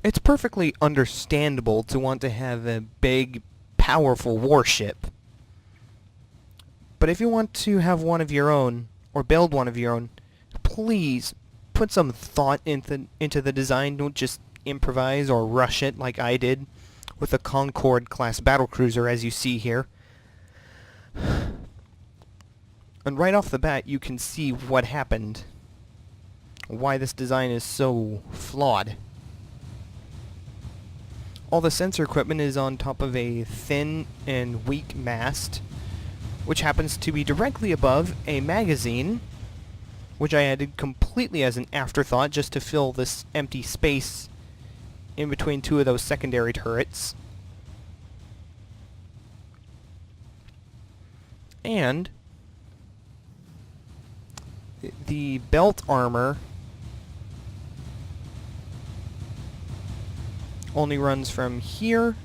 It's perfectly understandable to want to have a big, powerful warship. But if you want to have one of your own, or build one of your own, please put some thought into the design. Don't just improvise or rush it like I did with the Concorde-class battlecruiser, as you see here. And right off the bat, you can see what happened. Why this design is so flawed. All the sensor equipment is on top of a thin and weak mast, which happens to be directly above a magazine, which I added completely as an afterthought just to fill this empty space in between two of those secondary turrets. And the belt armor only runs from here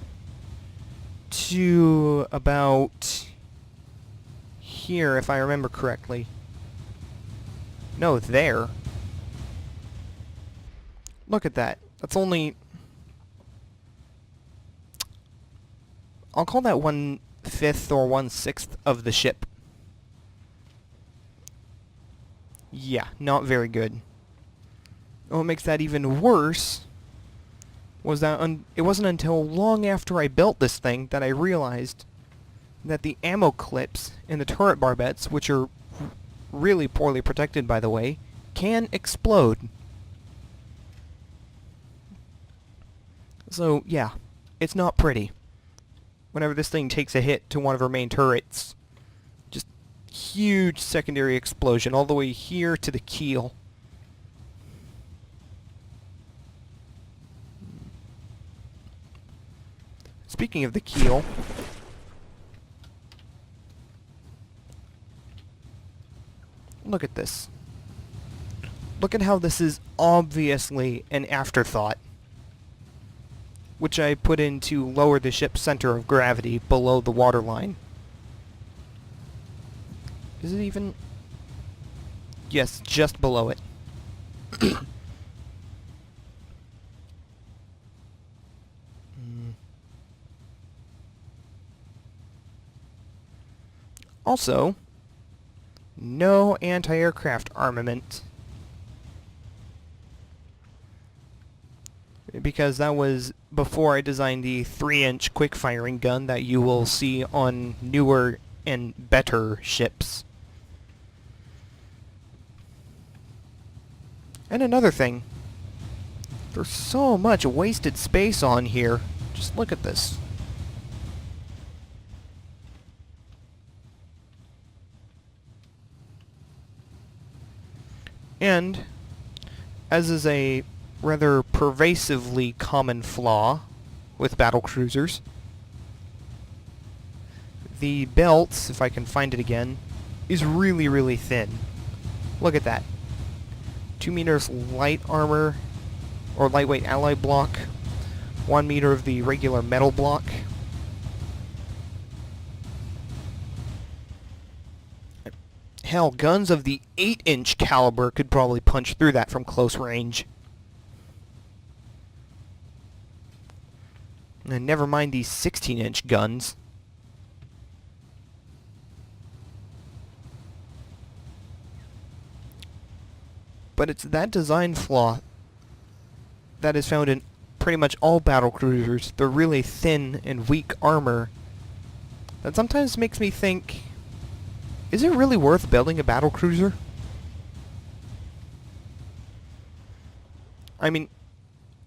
to about here, if I remember correctly. No, there. Look at that. That's only... I'll call that 1/5 or 1/6 of the ship. Yeah, not very good. What makes that even worse was that it wasn't until long after I built this thing that I realized that the ammo clips in the turret barbettes, which are really poorly protected, by the way, can explode. So, yeah, it's not pretty. Whenever this thing takes a hit to one of our main turrets, just huge secondary explosion all the way here to the keel. Speaking of the keel, look at this. Look at how this is obviously an afterthought, which I put in to lower the ship's center of gravity below the waterline. Is it even? Yes, just below it. Also, no anti-aircraft armament. Because that was before I designed the 3-inch quick-firing gun that you will see on newer and better ships. And another thing, there's so much wasted space on here. Just look at this. And, as is a rather pervasively common flaw with battlecruisers, the belt, if I can find it again, is really, really thin. Look at that. 2 meters light armor, or lightweight alloy block, 1 meter of the regular metal block. Hell, guns of the 8-inch caliber could probably punch through that from close range. And never mind these 16-inch guns. But it's that design flaw that is found in pretty much all battlecruisers, the really thin and weak armor, that sometimes makes me think, is it really worth building a battlecruiser? I mean,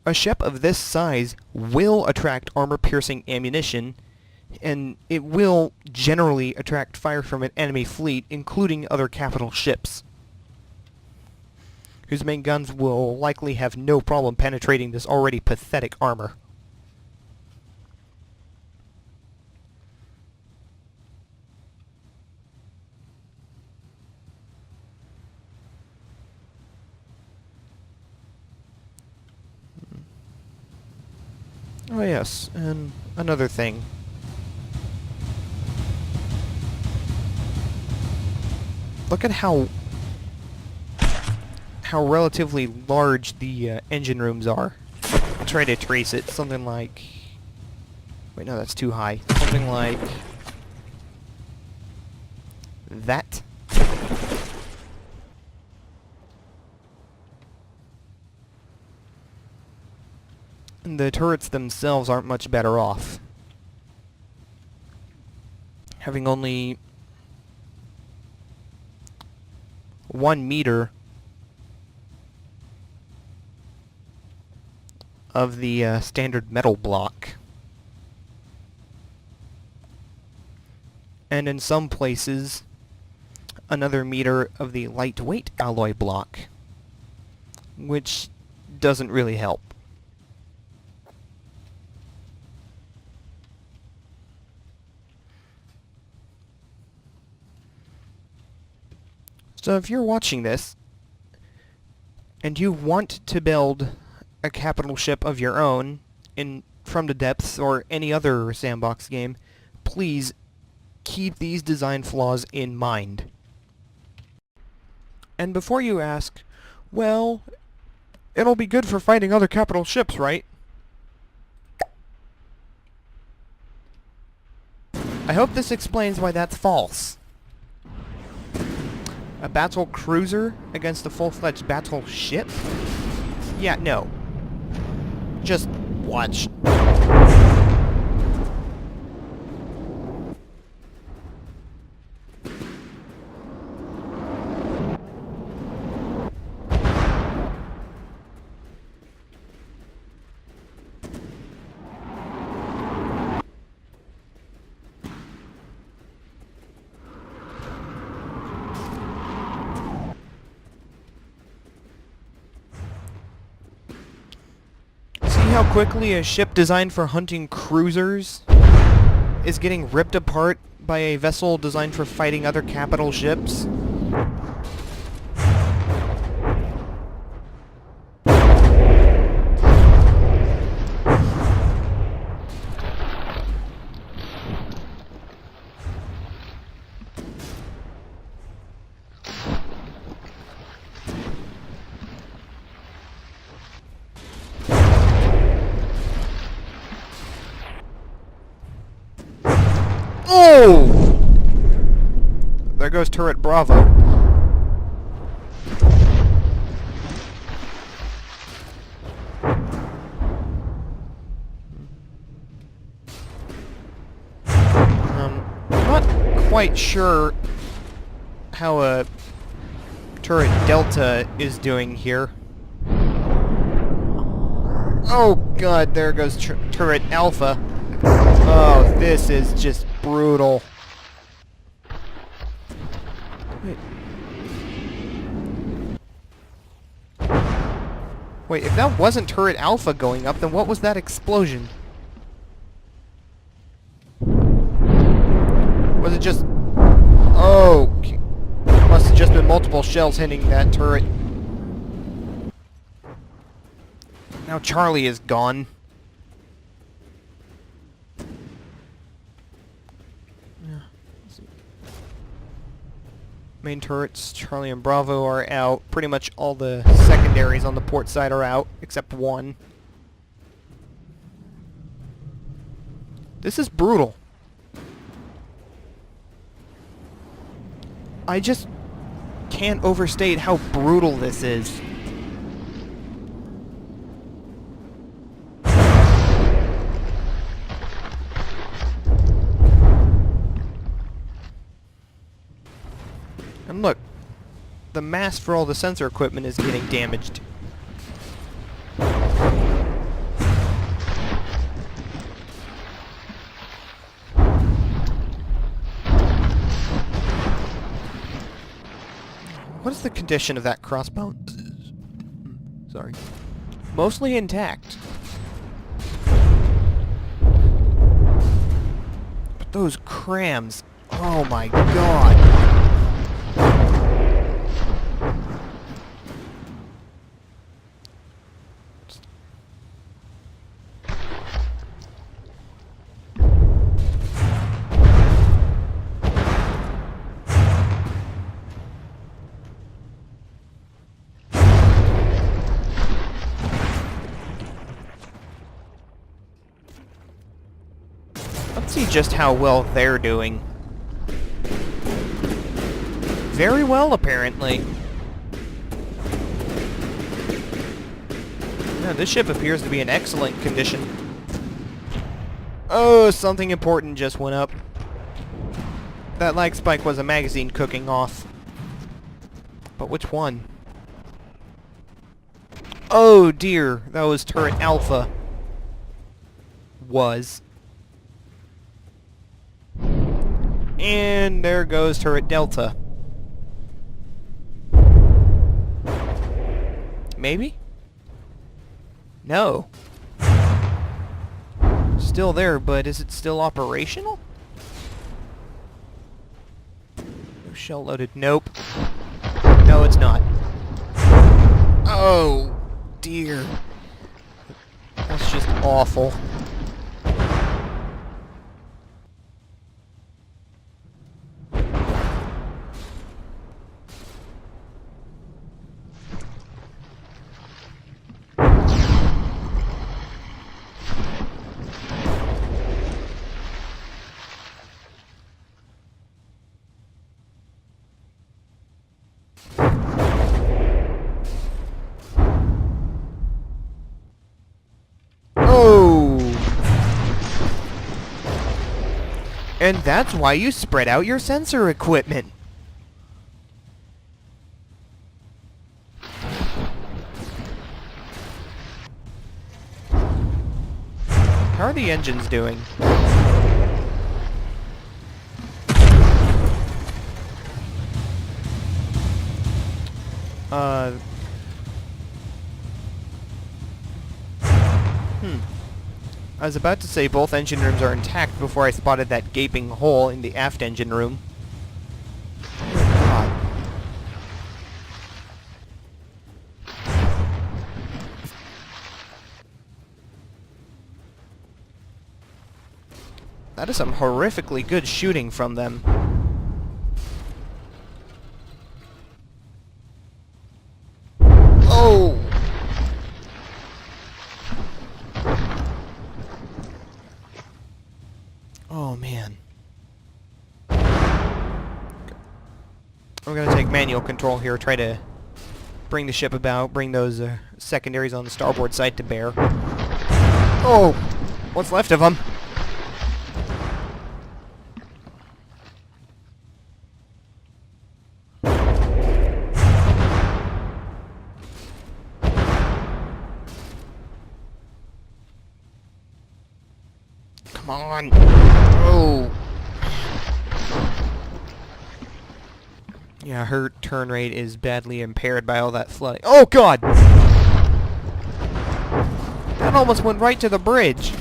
a ship of this size will attract armor-piercing ammunition, and it will generally attract fire from an enemy fleet, including other capital ships, whose main guns will likely have no problem penetrating this already pathetic armor. Oh yes, and another thing. Look at how relatively large the engine rooms are. try to trace it. Something like... Wait, no, that's too high. Something like... that. And the turrets themselves aren't much better off. Having only 1 meter of the standard metal block. And in some places, another meter of the lightweight alloy block, which doesn't really help. So if you're watching this, and you want to build a capital ship of your own in From the Depths or any other sandbox game, please keep these design flaws in mind. And before you ask, well, it'll be good for fighting other capital ships, right? I hope this explains why that's false. A Battlecruiser against a full-fledged battleship? Yeah, no. Just watch. How quickly a ship designed for hunting cruisers is getting ripped apart by a vessel designed for fighting other capital ships? Oh! There goes turret Bravo. I'm not quite sure how a turret Delta is doing here. Oh god, there goes turret Alpha. Oh, this is just brutal. Wait, if that wasn't turret Alpha going up, then what was that explosion? Was it just... Oh, must have just been multiple shells hitting that turret. Now Charlie is gone. Main turrets, Charlie and Bravo, are out. Pretty much all the secondaries on the port side are out, except one. This is brutal. I just can't overstate how brutal this is. And look, the mast for all the sensor equipment is getting damaged. What is the condition of that crossbow? Sorry. Mostly intact. But those crams, oh my god. Let's see just how well they're doing. Very well, apparently. Yeah, this ship appears to be in excellent condition. Oh, something important just went up. That lag spike was a magazine cooking off. But which one? Oh dear, that was turret Alpha. Was. And there goes turret Delta. Maybe? No. Still there, but is it still operational? No shell loaded. Nope. No, it's not. Oh, dear. That's just awful. And that's why you spread out your sensor equipment. How are the engines doing? I was about to say both engine rooms are intact before I spotted that gaping hole in the aft engine room. God. That is some horrifically good shooting from them. Oh! Oh, man. We're going to take manual control here, try to bring the ship about, bring those secondaries on the starboard side to bear. Oh! What's left of them? Come on! Oh! Yeah, her turn rate is badly impaired by all that flooding. Oh, God! That almost went right to the bridge.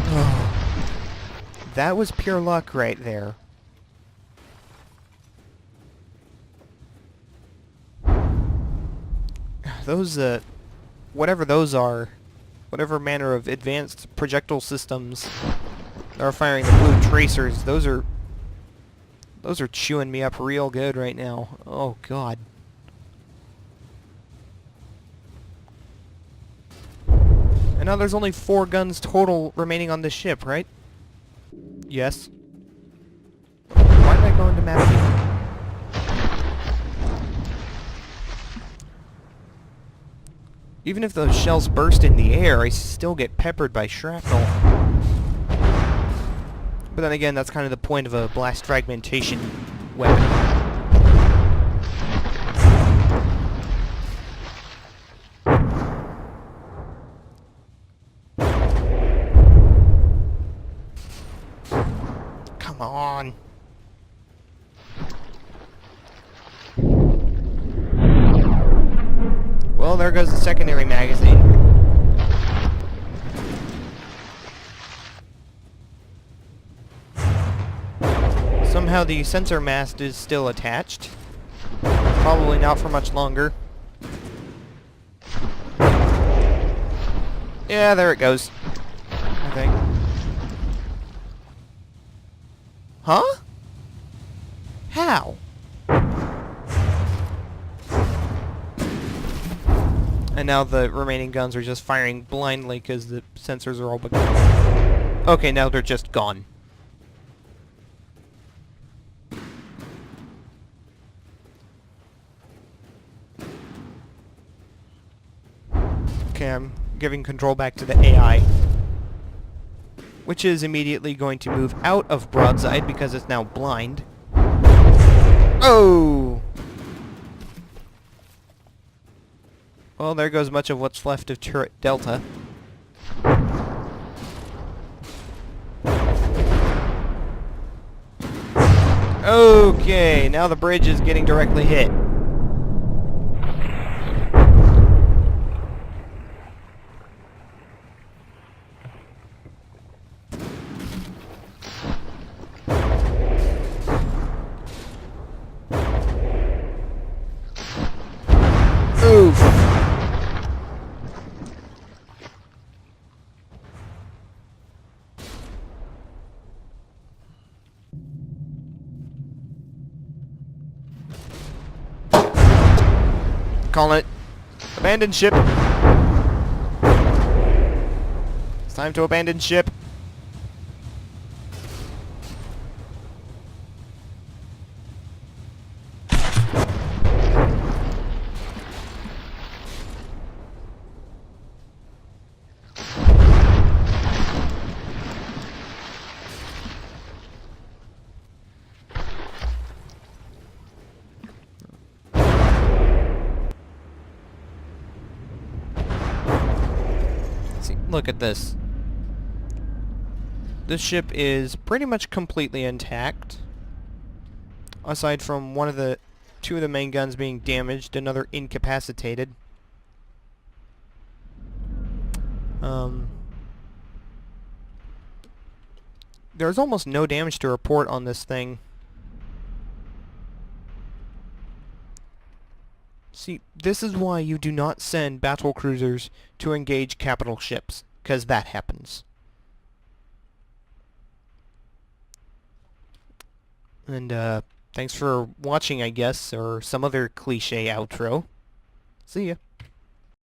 Oh. That was pure luck right there. Those, whatever those are, whatever manner of advanced projectile systems that are firing the blue tracers, those are chewing me up real good right now. Oh, God. And now there's only 4 guns total remaining on the ship, right? Yes. Why did I go into map view? Even if those shells burst in the air, I still get peppered by shrapnel. But then again, that's kind of the point of a blast fragmentation weapon. Come on. Well, there goes the secondary magazine. Somehow the sensor mast is still attached. Probably not for much longer. Yeah, there it goes. I think. Huh? How? And now the remaining guns are just firing blindly because the sensors are all but... Okay, now they're just gone. Okay, I'm giving control back to the AI. Which is immediately going to move out of broadside because it's now blind. Oh! Well, there goes much of what's left of turret Delta. Okay, now the bridge is getting directly hit. Oof. Calling it. Abandon ship. It's time to abandon ship. See, look at this. This ship is pretty much completely intact. Aside from two of the main guns being damaged, another incapacitated. There's almost no damage to report on this thing. See, this is why you do not send battlecruisers to engage capital ships, because that happens. And, thanks for watching, I guess, or some other cliche outro. See ya.